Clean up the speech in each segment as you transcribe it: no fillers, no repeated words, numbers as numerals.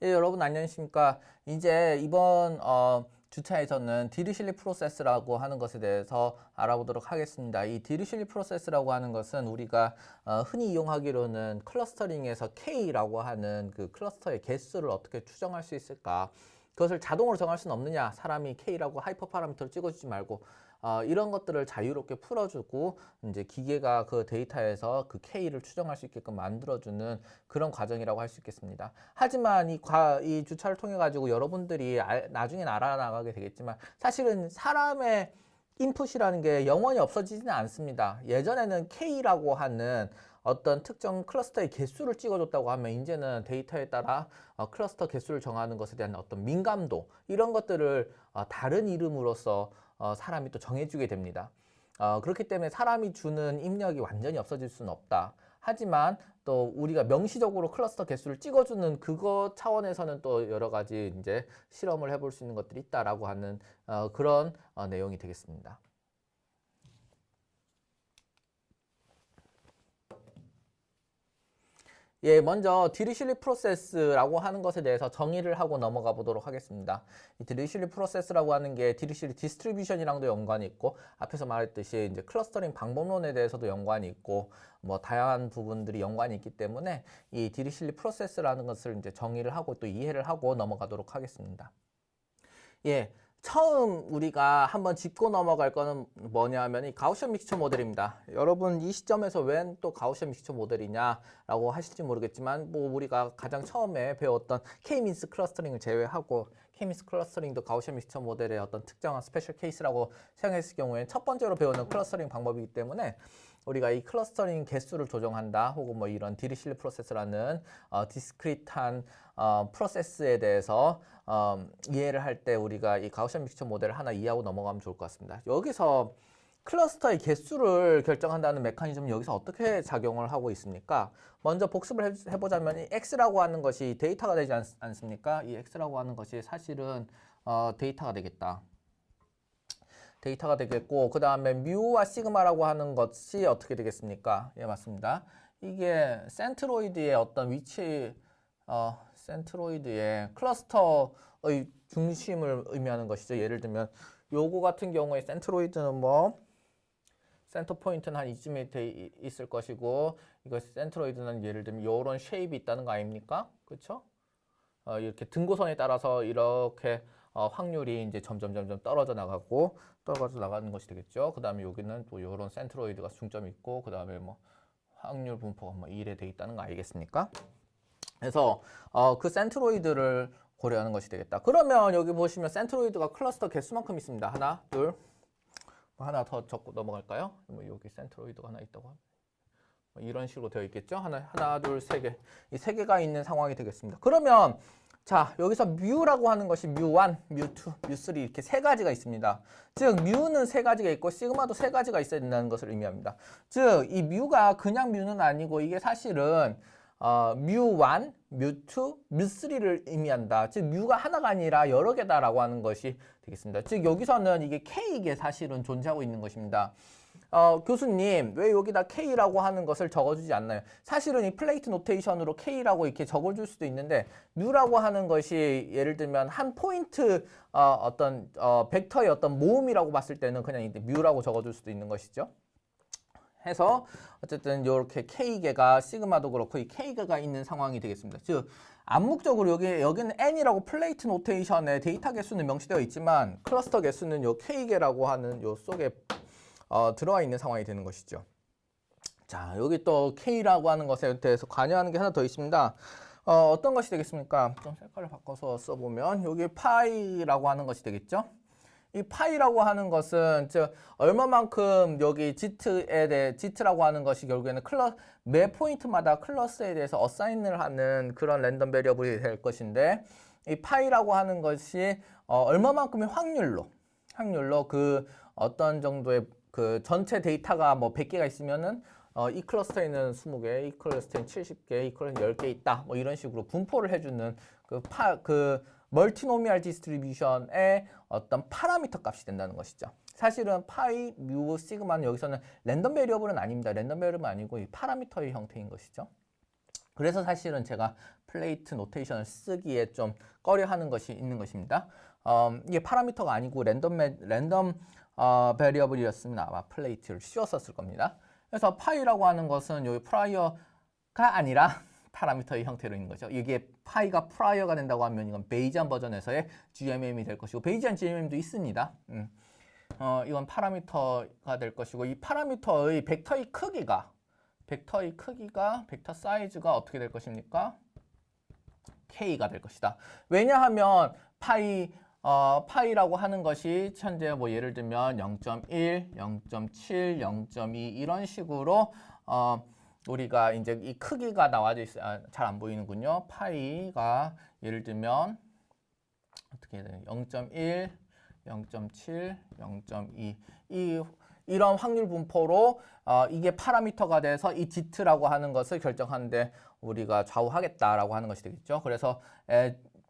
예, 여러분 안녕하십니까. 이제 이번 주차에서는 디리실리 프로세스라고 하는 것에 대해서 알아보도록 하겠습니다. 이 디리실리 프로세스라고 하는 것은 우리가 흔히 이용하기로는 클러스터링에서 K라고 하는 그 클러스터의 개수를 어떻게 추정할 수 있을까? 그것을 자동으로 정할 수는 없느냐? 사람이 K라고 하이퍼 파라미터를 찍어주지 말고 이런 것들을 자유롭게 풀어주고 이제 기계가 그 데이터에서 그 K를 추정할 수 있게끔 만들어주는 그런 과정이라고 할 수 있겠습니다. 하지만 이 주차를 통해 가지고 여러분들이 나중엔 알아나가게 되겠지만 사실은 사람의 인풋이라는 게 영원히 없어지지는 않습니다. 예전에는 K라고 하는 어떤 특정 클러스터의 개수를 찍어줬다고 하면 이제는 데이터에 따라 클러스터 개수를 정하는 것에 대한 어떤 민감도 이런 것들을 다른 이름으로써 사람이 또 정해주게 됩니다. 그렇기 때문에 사람이 주는 입력이 완전히 없어질 수는 없다. 하지만 또 우리가 명시적으로 클러스터 개수를 찍어주는 그거 차원에서는 또 여러 가지 이제 실험을 해볼 수 있는 것들이 있다라고 하는 그런 내용이 되겠습니다. 예, 먼저 디리실리 프로세스라고 하는 것에 대해서 정의를 하고 넘어가 보도록 하겠습니다. 이 디리실리 프로세스라고 하는 게 디리실리 디스트리뷰션이랑도 연관이 있고 앞에서 말했듯이 이제 클러스터링 방법론에 대해서도 연관이 있고 뭐 다양한 부분들이 연관이 있기 때문에 이 디리실리 프로세스라는 것을 이제 정의를 하고 또 이해를 하고 넘어가도록 하겠습니다. 예. 처음 우리가 한번 짚고 넘어갈 거는 뭐냐면 이 가우시안 믹스처 모델입니다. 여러분 이 시점에서 웬 또 가우시안 믹스처 모델이냐라고 하실지 모르겠지만 뭐 우리가 가장 처음에 배웠던 K-민스 클러스터링을 제외하고 K-민스 클러스터링도 가우시안 믹스처 모델의 어떤 특정한 스페셜 케이스라고 생각했을 경우에 첫 번째로 배우는 클러스터링 방법이기 때문에 우리가 이 클러스터링 개수를 조정한다 혹은 뭐 이런 디리실리 프로세스라는 디스크리트한 프로세스에 대해서 이해를 할 때 우리가 이 가우시안 믹스처 모델을 하나 이해하고 넘어가면 좋을 것 같습니다. 여기서 클러스터의 개수를 결정한다는 메커니즘은 여기서 어떻게 작용을 하고 있습니까? 먼저 복습을 해보자면 이 X라고 하는 것이 데이터가 되지 않습니까? 이 X라고 하는 것이 사실은 데이터가 되겠다. 데이터가 되겠고 그 다음에 뮤와 시그마라고 하는 것이 어떻게 되겠습니까? 예, 맞습니다. 이게 센트로이드의 어떤 위치, 센트로이드의 클러스터의 중심을 의미하는 것이죠. 예를 들면 요거 같은 경우에 센트로이드는 뭐 센터 포인트는 한 이쯤에 돼 있을 것이고 이거 센트로이드는 예를 들면 요런 쉐입이 있다는 거 아닙니까? 그렇죠? 이렇게 등고선에 따라서 이렇게 확률이 이제 점점 떨어져 나가는 것이 되겠죠. 그 다음에 여기는 또 이런 센트로이드가 중점이 있고, 그 다음에 뭐 확률 분포가 뭐 1에 돼 있다는 거 알겠습니까? 그래서 그 센트로이드를 고려하는 것이 되겠다. 그러면 여기 보시면 센트로이드가 클러스터 개수만큼 있습니다. 하나, 둘, 뭐 하나 더 적고 넘어갈까요? 뭐 여기 센트로이드가 하나 있다고 하면. 이런 식으로 되어 있겠죠. 하나, 둘, 세 개. 이 세 개가 있는 상황이 되겠습니다. 그러면 자, 여기서 뮤라고 하는 것이 뮤1, 뮤2, 뮤3 이렇게 세 가지가 있습니다. 즉, 뮤는 세 가지가 있고 시그마도 세 가지가 있어야 된다는 것을 의미합니다. 즉, 이 뮤가 그냥 뮤는 아니고 이게 사실은 뮤1, 뮤2, 뮤3를 의미한다. 즉, 뮤가 하나가 아니라 여러 개다라고 하는 것이 되겠습니다. 즉, 여기서는 이게 K가 사실은 존재하고 있는 것입니다. 교수님, 왜 여기다 K라고 하는 것을 적어주지 않나요? 사실은 이 플레이트 노테이션으로 K라고 이렇게 적어줄 수도 있는데, 뮤라고 하는 것이 예를 들면 한 포인트 어떤 벡터의 어떤 모음이라고 봤을 때는 그냥 이제 뮤라고 적어줄 수도 있는 것이죠. 해서 어쨌든 이렇게 K개가 시그마도 그렇고 이 K개가 있는 상황이 되겠습니다. 즉 암묵적으로 여기는 N이라고 플레이트 노테이션의 데이터 개수는 명시되어 있지만 클러스터 개수는 요 K개라고 하는 요 속에 들어와 있는 상황이 되는 것이죠. 자, 여기 또 K라고 하는 것에 대해서 관여하는 게 하나 더 있습니다. 어떤 것이 되겠습니까? 좀 색깔을 바꿔서 써보면 여기 파이라고 하는 것이 되겠죠. 이 파이라고 하는 것은 즉 얼마만큼 여기 G라고 하는 것이 결국에는 매 포인트마다 클러스에 대해서 어사인을 하는 그런 랜덤 베리어블이 될 것인데 이 파이라고 하는 것이 얼마만큼의 확률로 그 어떤 정도의 그 전체 데이터가 뭐 100개가 있으면은 이 클러스터에는 20개, 이 클러스터에는 70개, 이 클러스터에는 10개 있다. 뭐 이런 식으로 분포를 해주는 그 멀티노미얼 디스트리뷰션의 어떤 파라미터 값이 된다는 것이죠. 사실은 파이, 뮤, 시그마는 여기서는 랜덤 베리어블은 아닙니다. 랜덤 베리어블은 아니고 이 파라미터의 형태인 것이죠. 그래서 사실은 제가 플레이트 노테이션을 쓰기에 좀 꺼려하는 것이 있는 것입니다. 이게 파라미터가 아니고 랜덤 베리어블이었으면 아마 플레이트를 씌웠었을 겁니다. 그래서 파이라고 하는 것은 여기 프라이어가 아니라 파라미터의 형태로 있는 거죠. 이게 파이가 프라이어가 된다고 하면 이건 베이지안 버전에서의 GMM이 될 것이고 베이지안 GMM도 있습니다. 이건 파라미터가 될 것이고 이 파라미터의 벡터 사이즈가 어떻게 될 것입니까? K가 될 것이다. 왜냐하면 파이라고 하는 것이 현재 뭐 예를 들면 0.1, 0.7, 0.2 이런 식으로 우리가 이제 이 크기가 나와져 있어요. 잘 안 보이는군요. 파이가 예를 들면 어떻게 해야 되나? 0.1, 0.7, 0.2 이런 확률 분포로 이게 파라미터가 돼서 이 G라고 하는 것을 결정하는데 우리가 좌우하겠다라고 하는 것이 되겠죠. 그래서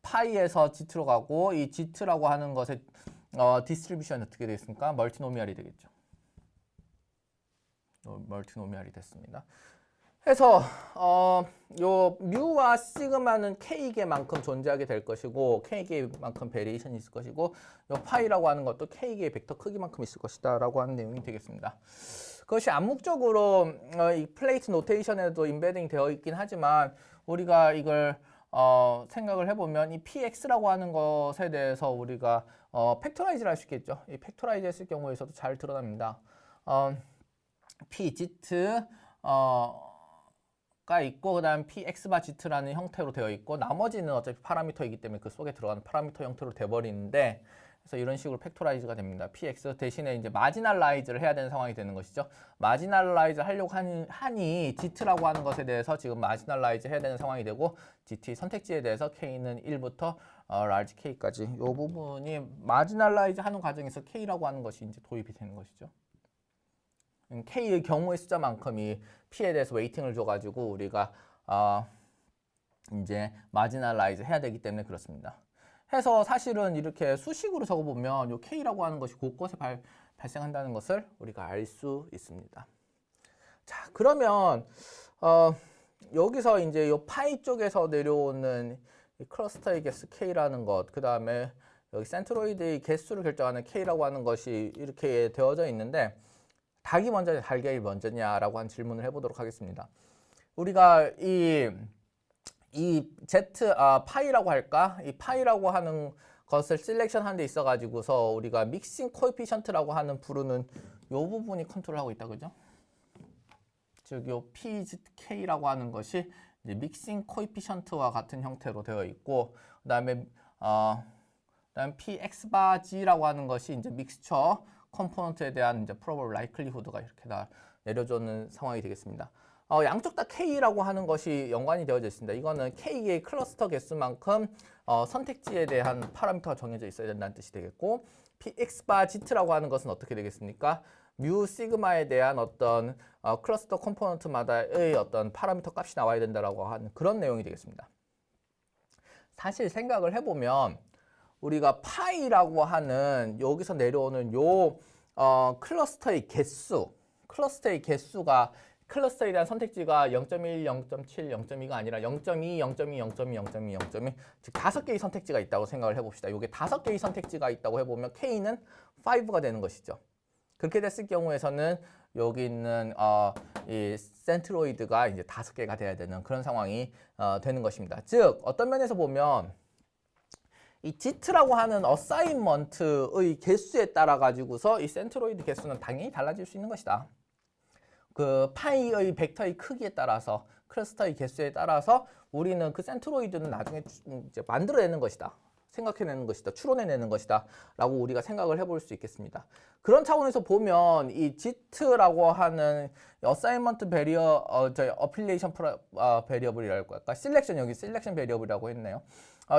파이에서 G로 가고 이 G라고 하는 것의 디스트리뷰션이 어떻게 되겠습니까? 멀티노미얼이 되겠죠. 멀티노미얼이 됐습니다. 그래서 요 뮤와 시그마는 K개만큼 존재하게 될 것이고 K개만큼 베리에이션이 있을 것이고 요 파이라고 하는 것도 K개의 벡터 크기만큼 있을 것이다 라고 하는 내용이 되겠습니다. 그것이 암묵적으로 이 플레이트 노테이션에도 인베딩 되어 있긴 하지만 우리가 이걸 생각을 해보면 이 PX라고 하는 것에 대해서 우리가 팩토라이즈를 할 수 있겠죠. 이 팩토라이즈 했을 경우에서도 잘 드러납니다. PZ 가 있고 그다음 px바지트라는 형태로 되어 있고 나머지는 어차피 파라미터이기 때문에 그 속에 들어가는 파라미터 형태로 돼버리는데 그래서 이런 식으로 팩토라이즈가 됩니다. px 대신에 이제 마지널라이즈를 해야 되는 상황이 되는 것이죠. 마지널라이즈 하려고 하니 gt라고 하는 것에 대해서 지금 마지널라이즈 해야 되는 상황이 되고 gt 선택지에 대해서 k는 1부터 large k까지 이 부분이 마지널라이즈 하는 과정에서 k라고 하는 것이 이제 도입이 되는 것이죠. K의 경우의 숫자만큼이 P에 대해서 웨이팅을 줘가지고 우리가 이제 마지널라이즈 해야 되기 때문에 그렇습니다. 해서 사실은 이렇게 수식으로 적어보면 요 K라고 하는 것이 곳곳에 발생한다는 것을 우리가 알 수 있습니다. 자, 그러면 여기서 이제 요 파이 쪽에서 내려오는 이 클러스터의 개수 K라는 것, 그 다음에 여기 센트로이드의 개수를 결정하는 K라고 하는 것이 이렇게 되어져 있는데 닭이 먼저냐 달걀이 먼저냐라고 한 질문을 해보도록 하겠습니다. 우리가 이 파이라고 할까? 이 파이라고 하는 것을 셀렉션 하는 데 있어 가지고서 우리가 믹싱 코에피션트라고 하는 부르는 요 부분이 컨트롤하고 있다 그죠? 즉 요 PZK라고 하는 것이 이제 믹싱 코에피션트와 같은 형태로 되어 있고 그다음 PX바지라고 하는 것이 이제 믹스처 컴포넌트에 대한 이제 probable likelihood가 이렇게 다 내려주는 상황이 되겠습니다. 양쪽 다 K라고 하는 것이 연관이 되어져 있습니다. 이거는 K의 클러스터 개수만큼 선택지에 대한 파라미터가 정해져 있어야 된다는 뜻이 되겠고 PX바 Z라고 하는 것은 어떻게 되겠습니까? 뮤 시그마에 대한 어떤 클러스터 컴포넌트마다의 어떤 파라미터 값이 나와야 된다라고 하는 그런 내용이 되겠습니다. 사실 생각을 해보면 우리가 파이라고 하는 여기서 내려오는 요 클러스터의 개수가 클러스터에 대한 선택지가 0.1, 0.7, 0.2가 아니라 0.2, 0.2, 0.2, 0.2, 0.2 즉 5개의 선택지가 있다고 생각을 해봅시다. 이게 5개의 선택지가 있다고 해보면 K는 5가 되는 것이죠. 그렇게 됐을 경우에서는 여기 있는 이 센트로이드가 이제 5개가 돼야 되는 그런 상황이 되는 것입니다. 즉 어떤 면에서 보면 이 G라고 하는 어사인먼트의 개수에 따라 가지고서 이 센트로이드 개수는 당연히 달라질 수 있는 것이다. 그 파이의 벡터의 크기에 따라서 클러스터의 개수에 따라서 우리는 그 센트로이드는 나중에 이제 만들어내는 것이다. 생각해내는 것이다. 추론해내는 것이다. 라고 우리가 생각을 해볼 수 있겠습니다. 그런 차원에서 보면 이 G라고 하는 어사인먼트 베리어, 어필레이션 베리어블이라고 할까? 여기 셀렉션 베리어블이라고 했네요.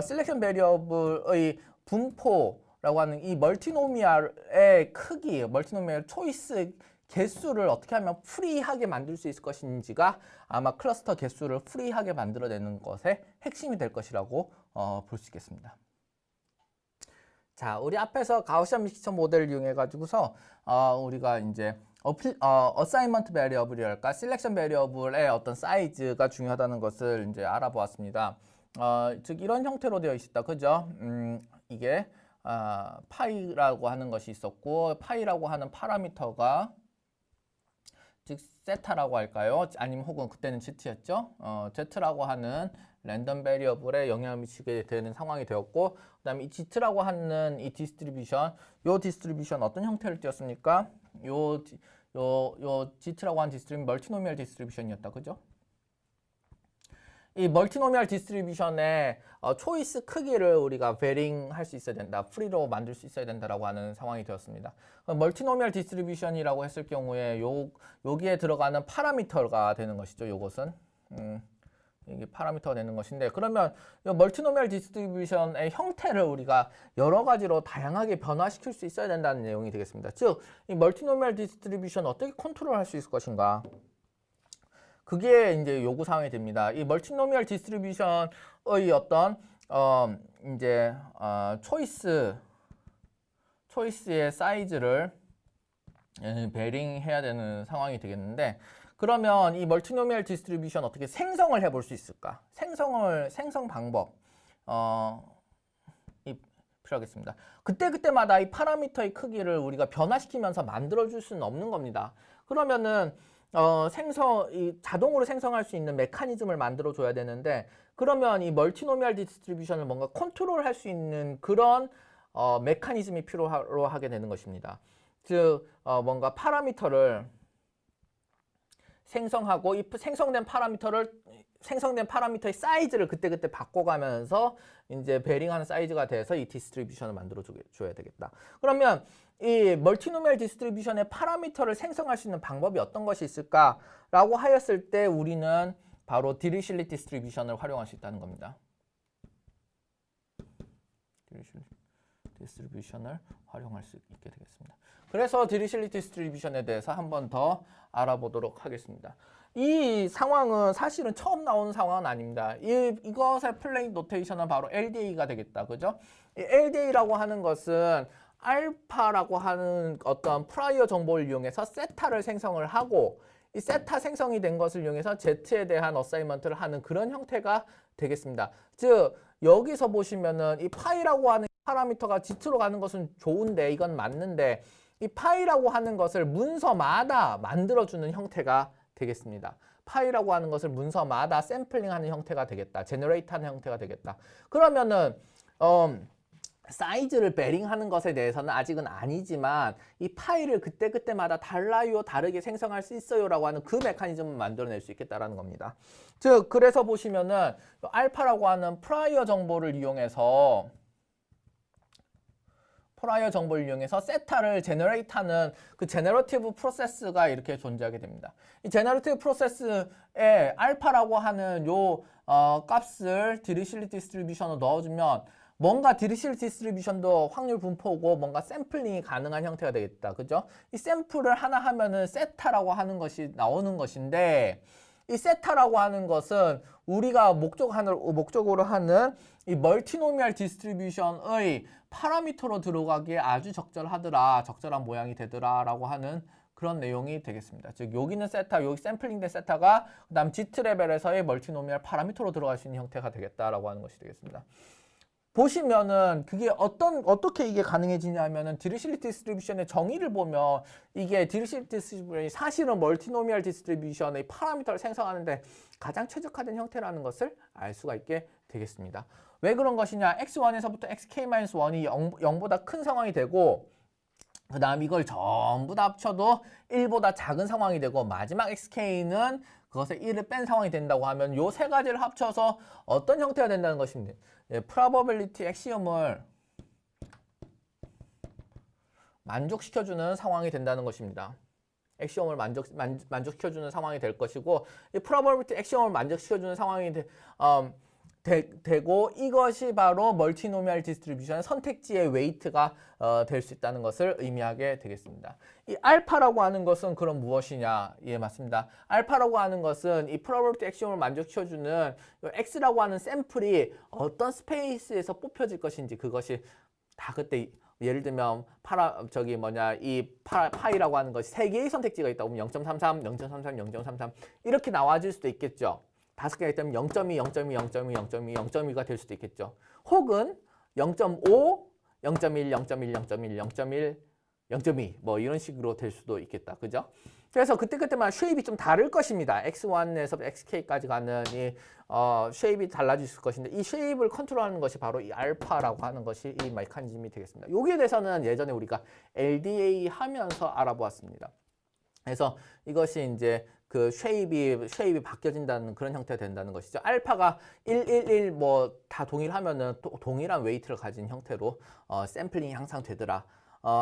셀렉션 베리어블의 분포라고 하는 이 멀티노미얼의 크기, 멀티노미얼 초이스 개수를 어떻게 하면 프리하게 만들 수 있을 것인지가 아마 클러스터 개수를 프리하게 만들어내는 것의 핵심이 될 것이라고 볼 수 있겠습니다. 자, 우리 앞에서 가우시안 믹스처 모델을 이용해 가지고서 우리가 이제 어사이먼트 베리어블이랄까 셀렉션 베리어블의 어떤 사이즈가 중요하다는 것을 이제 알아보았습니다. 즉 이런 형태로 되어 있다, 그죠? 이게 파이라고 하는 것이 있었고 파이라고 하는 파라미터가 즉 세타라고 할까요? 아니면 혹은 그때는 z였죠. z라고 하는 랜덤 베리어블에 영향을 미치게 되는 상황이 되었고 그다음에 이 z라고 하는 이 디스트리뷰션, 요 디스트리뷰션 어떤 형태를 띄었습니까? 요 z라고 하는 디스트리뷰션 멀티노미얼 디스트리뷰션이었다, 그죠? 이 멀티노미얼 디스트리뷰션의 초이스 크기를 우리가 베링 할 수 있어야 된다. 프리로 만들 수 있어야 된다라고 하는 상황이 되었습니다. 멀티노미얼 디스트리뷰션이라고 했을 경우에 여기에 들어가는 파라미터가 되는 것이죠. 요것은 이게 파라미터가 되는 것인데 그러면 이 멀티노미얼 디스트리뷰션의 형태를 우리가 여러 가지로 다양하게 변화시킬 수 있어야 된다는 내용이 되겠습니다. 즉, 이 멀티노미얼 디스트리뷰션 어떻게 컨트롤할 수 있을 것인가? 그게 이제 요구 사항이 됩니다. 이 멀티노미얼 디스트리뷰션의 어떤 초이스의 사이즈를 베링 해야 되는 상황이 되겠는데 그러면 이 멀티노미얼 디스트리뷰션 어떻게 생성을 해볼 수 있을까? 생성 방법 필요하겠습니다. 그때마다 이 파라미터의 크기를 우리가 변화시키면서 만들어줄 수는 없는 겁니다. 그러면은 자동으로 생성할 수 있는 메커니즘을 만들어 줘야 되는데 그러면 이 멀티노미얼 디스트리뷰션을 뭔가 컨트롤할 수 있는 그런 메커니즘이 필요로 하게 되는 것입니다. 즉 뭔가 파라미터를 생성하고 이 생성된 파라미터의 사이즈를 그때 바꿔가면서 이제 베링하는 사이즈가 돼서 이 디스트리뷰션을 만들어 줘야 되겠다. 그러면 이 멀티노미얼 디스트리뷰션의 파라미터를 생성할 수 있는 방법이 어떤 것이 있을까라고 하였을 때 우리는 바로 디리실리 디스트리뷰션을 활용할 수 있다는 겁니다. 디리실리 디스트리뷰션을 활용할 수 있게 되겠습니다. 그래서 디리실리 디스트리뷰션에 대해서 한 번 더 알아보도록 하겠습니다. 이 상황은 사실은 처음 나오는 상황은 아닙니다. 이것의 플레인 노테이션은 바로 LDA가 되겠다. 그죠? 이 LDA라고 하는 것은 알파라고 하는 어떤 프라이어 정보를 이용해서 세타를 생성을 하고 이 세타 생성이 된 것을 이용해서 Z에 대한 어사이먼트를 하는 그런 형태가 되겠습니다. 즉 여기서 보시면은 이 파이라고 하는 파라미터가 Z로 가는 것은 좋은데 이건 맞는데 이 파이라고 하는 것을 문서마다 만들어주는 형태가 되겠습니다. 파이라고 하는 것을 문서마다 샘플링하는 형태가 되겠다. 제너레이트하는 형태가 되겠다. 그러면은 사이즈를 베링하는 것에 대해서는 아직은 아니지만 이 파일을 그때마다 다르게 생성할 수 있어요 라고 하는 그 메커니즘을 만들어낼 수 있겠다라는 겁니다. 즉 그래서 보시면은 알파라고 하는 프라이어 정보를 이용해서 세타를 제너레이트하는 그 제너러티브 프로세스가 이렇게 존재하게 됩니다. 이 제너러티브 프로세스에 알파라고 하는 요 값을 디리실리 디스트리뷰션으로 넣어주면 뭔가 디리실리 디스트리뷰션도 확률 분포고 뭔가 샘플링이 가능한 형태가 되겠다. 그죠? 이 샘플을 하나 하면은 세타라고 하는 것이 나오는 것인데 이 세타라고 하는 것은 우리가 목적으로 하는 이 멀티노미얼 디스트리뷰션의 파라미터로 들어가기에 아주 적절한 모양이 되더라 라고 하는 그런 내용이 되겠습니다. 즉 여기는 세타, 여기 샘플링된 세타가 그다음 G 레벨에서의 멀티노미얼 파라미터로 들어갈 수 있는 형태가 되겠다라고 하는 것이 되겠습니다. 보시면은 그게 어떻게 이게 가능해지냐면은 디리실리 디스트리뷰션의 정의를 보면 이게 디리실리 디스트리뷰션이 사실은 멀티노미얼 디스트리뷰션의 파라미터를 생성하는데 가장 최적화된 형태라는 것을 알 수가 있게 되겠습니다. 왜 그런 것이냐? x1에서부터 xk-1이 0보다 큰 상황이 되고 그 다음 이걸 전부 다 합쳐도 1보다 작은 상황이 되고 마지막 xk는 그것에 1을 뺀 상황이 된다고 하면 요 세 가지를 합쳐서 어떤 형태가 된다는 것입니다. probability axiom을 만족시켜주는 상황이 된다는 것입니다. 액시엄을 만족시켜주는 상황이 될 것이고 이 probability axiom을 만족시켜주는 상황이 되고 이것이 바로 멀티노미얼 디스트리뷰션의 선택지의 웨이트가 될 수 있다는 것을 의미하게 되겠습니다. 이 알파라고 하는 것은 그럼 무엇이냐? 예, 맞습니다. 알파라고 하는 것은 이 probability axiom을 만족시켜주는 x라고 하는 샘플이 어떤 스페이스에서 뽑혀질 것인지 그것이 다 그때 예를 들면 파이라고 하는 것이 3개의 선택지가 있다 보면 0.33, 0.33, 0.33 이렇게 나와질 수도 있겠죠. 5개가 있다면 0.2, 0.2, 0.2, 0.2, 0.2가 될 수도 있겠죠. 혹은 0.5, 0.1, 0.1, 0.1, 0.1, 0.2 뭐 이런 식으로 될 수도 있겠다. 그죠? 그래서 그때마다 쉐입이 좀 다를 것입니다. x1에서 xk까지 가는 이 쉐입이 달라질 것인데 이 쉐입을 컨트롤하는 것이 바로 이 알파라고 하는 것이 이 메커니즘이 되겠습니다. 여기에 대해서는 예전에 우리가 LDA 하면서 알아보았습니다. 그래서 이것이 이제 그 쉐입이 바뀌어진다는 그런 형태가 된다는 것이죠. 알파가 111 뭐 다 동일하면은 동일한 웨이트를 가진 형태로 샘플링이 항상 되더라.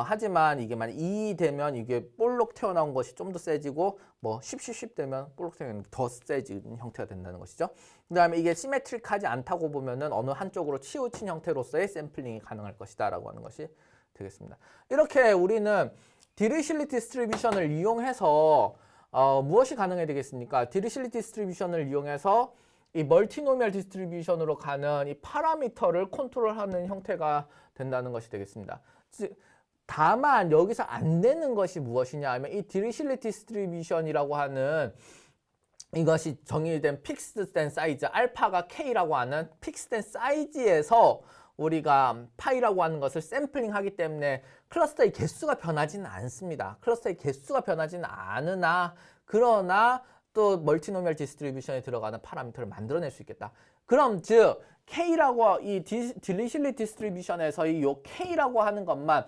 하지만 이게 만약 2 되면 이게 볼록 튀어나온 것이 좀 더 세지고 뭐 10 되면 볼록 튀어나온 더 세지는 형태가 된다는 것이죠. 그 다음에 이게 시메트릭하지 않다고 보면은 어느 한쪽으로 치우친 형태로서의 샘플링이 가능할 것이다 라고 하는 것이 되겠습니다. 이렇게 우리는 디리실리 디스트리뷰션을 이용해서 무엇이 가능해야 되겠습니까? 디리실리 디스트리뷰션을 이용해서 이 멀티노미얼 디스트리뷰션으로 가는 이 파라미터를 컨트롤하는 형태가 된다는 것이 되겠습니다. 다만 여기서 안 되는 것이 무엇이냐 하면 이 디리실리 디스트리뷰션이라고 하는 이것이 정의된 픽스된 사이즈 알파가 K라고 하는 픽스된 사이즈에서 우리가 파이라고 하는 것을 샘플링하기 때문에 클러스터의 개수가 변하지는 않습니다. 클러스터의 개수가 변하지는 않으나 그러나 또 멀티노미얼 디스트리뷰션에 들어가는 파라미터를 만들어낼 수 있겠다. 그럼 즉 K라고 이 디리실리 디스트리뷰션에서 이 K라고 하는 것만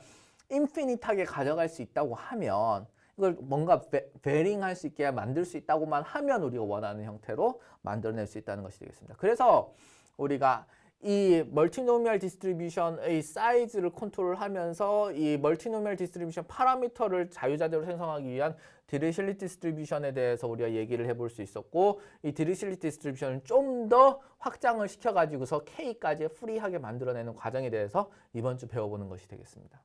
인피니트하게 가져갈 수 있다고 하면 이걸 뭔가 베링할 수 있게 만들 수 있다고만 하면 우리가 원하는 형태로 만들어낼 수 있다는 것이 되겠습니다. 그래서 우리가 이 멀티노미얼 디스트리뷰션의 사이즈를 컨트롤하면서 이 멀티노미얼 디스트리뷰션 파라미터를 자유자재로 생성하기 위한 디리실리 디스트리뷰션에 대해서 우리가 얘기를 해볼 수 있었고 이 디리실리 디스트리뷰션을 좀 더 확장을 시켜가지고서 K까지 프리하게 만들어내는 과정에 대해서 이번 주 배워보는 것이 되겠습니다.